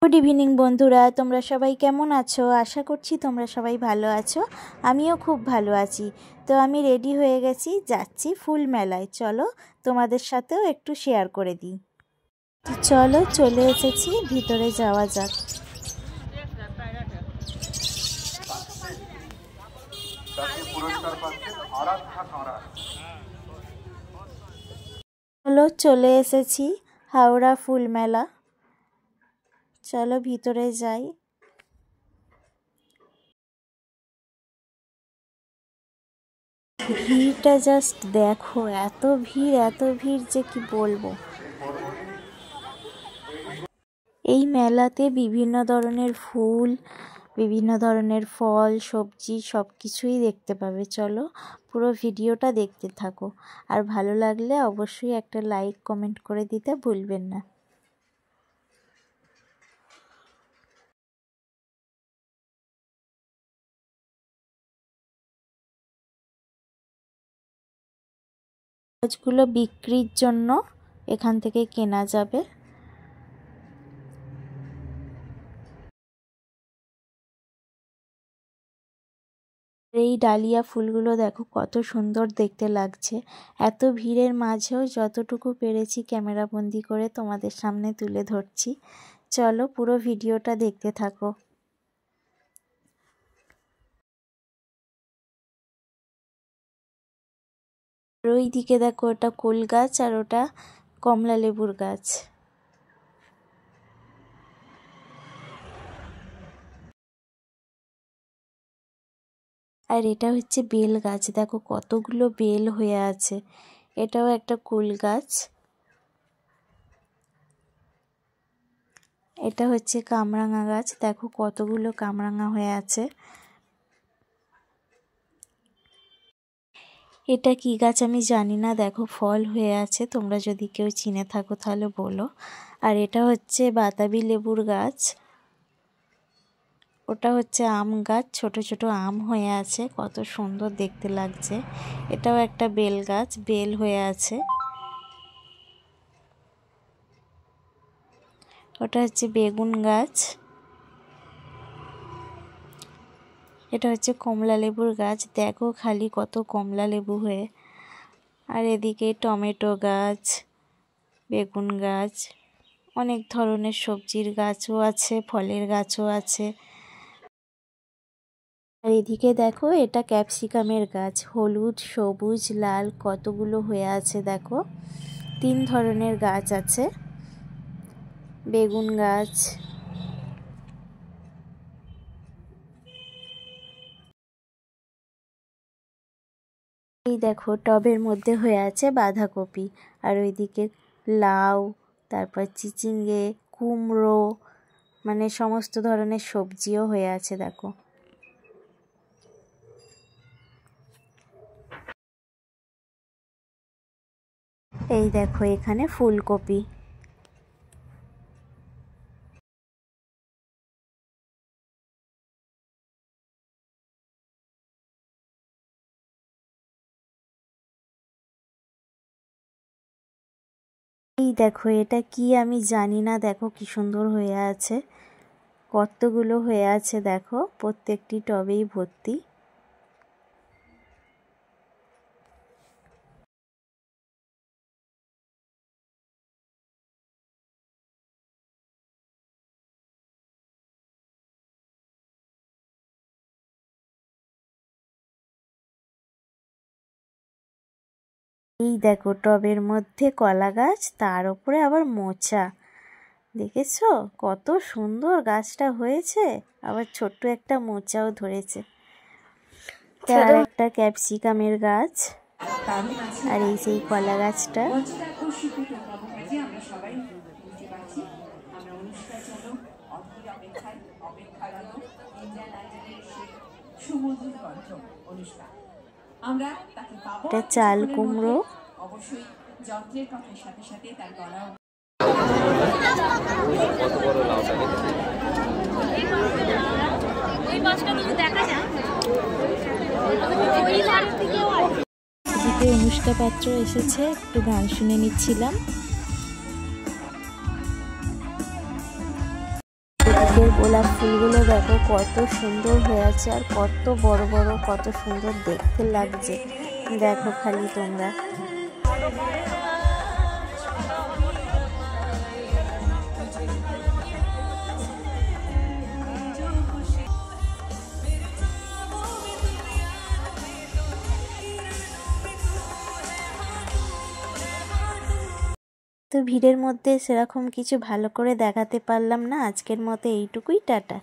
Good evening বন্ধুরা, তোমরা সবাই কেমন আছো? আশা করছি তোমরা সবাই ভালো আছো। আমিও খুব ভালো আছি। তো আমি রেডি হয়ে গেছি, যাচ্ছি ফুল মেলায়। চলো তোমাদের সাথেও একটু শেয়ার করে দিই। তো চলো, চলে এসেছি, ভিতরে যাওয়া যাক। চলো, চলে এসেছি হাওড়া ফুল মেলা। চলো ভিতরে যাই। ভিড়টা জাস্ট দেখো, এত ভিড় যে কি বলবো। এই মেলাতে বিভিন্ন ধরনের ফুল, বিভিন্ন ধরনের ফল, সবজি সব কিছুই দেখতে পাবে। চলো পুরো ভিডিওটা দেখতে থাকো, আর ভালো লাগলে অবশ্যই একটা লাইক কমেন্ট করে দিতে ভুলবেন না। গাছগুলো বিক্রির জন্য এখান থেকে কেনা যাবে। এই ডালিয়া ফুলগুলো দেখো কত সুন্দর দেখতে লাগছে। এত ভিড়ের মাঝেও যতটুকু পেরেছি ক্যামেরা বন্দি করে তোমাদের সামনে তুলে ধরছি। চলো পুরো ভিডিওটা দেখতে থাকো। ওই দিকে দেখো, ওটা কুল গাছ আর ওটা কমলা লেবুর গাছ। আর এটা হচ্ছে বেল গাছ, দেখো কতগুলো বেল হয়ে আছে। এটাও একটা কুল গাছ। এটা হচ্ছে কামরাঙা গাছ, দেখো কতগুলো কামরাঙা হয়ে আছে। এটা কি গাছ আমি জানি না, দেখো ফল হয়ে আছে। তোমরা যদি কেউ চিনে থাকো তাহলে বলো। আর এটা হচ্ছে বাতাবি লেবুর গাছ। ওটা হচ্ছে আম গাছ, ছোট ছোট আম হয়ে আছে, কত সুন্দর দেখতে লাগছে। এটাও একটা বেল গাছ, বেল হয়ে আছে। ওটা হচ্ছে বেগুন গাছ। এটা হচ্ছে কমলা লেবুর গাছ, দেখো খালি কত কমলা লেবু হয়ে। আর এদিকে টমেটো গাছ, বেগুন গাছ, অনেক ধরনের সবজির গাছও আছে, ফলের গাছও আছে। আর এদিকে দেখো, এটা ক্যাপসিকামের গাছ, হলুদ, সবুজ, লাল কতগুলো হয়ে আছে দেখো। 3 ধরনের গাছ আছে। বেগুন গাছ। এই দেখো টবের মধ্যে হয়ে আছে বাঁধাকপি। আর ওইদিকে লাউ, তারপর চিচিঙ্গে, কুমড়ো, মানে সমস্ত ধরনের সবজিও হয়ে আছে দেখো। এই দেখো এখানে ফুলকপি। এই দেখো এটা কি আমি জানি না, দেখো কি সুন্দর হয়ে আছে, কতগুলো হয়ে আছে দেখো, প্রত্যেকটি টবেই ভর্তি। এই দেখো টবের মধ্যে কলা গাছ, তার উপরে আবার মোচা। দেখেছো কত সুন্দর গাছটা হয়েছে, আবার ছোট্ট একটা মোচাও ধরেছে। আর একটা ক্যাপসিকামের গাছ, আর এই সেই কলা গাছটা। এটা চাল কুমড়ো। অবশ্যই যন্ত্রের কথার সাথে সাথে তার গলা। এদিকে অনুষ্কা পাত্র এসেছে, একটু গান শুনে নিচ্ছিলাম। এদিকের গোলাপ ফুলগুলো দেখো কত সুন্দর হয়ে আছে, আর কত বড় বড়, কত সুন্দর দেখতে লাগছে। দেখো খালি তোমরা। তো ভিড়ের মধ্যে সেরকম কিছু ভালো করে দেখাতে পারলাম না, আজকের মতো এইটুকুই, টাটা।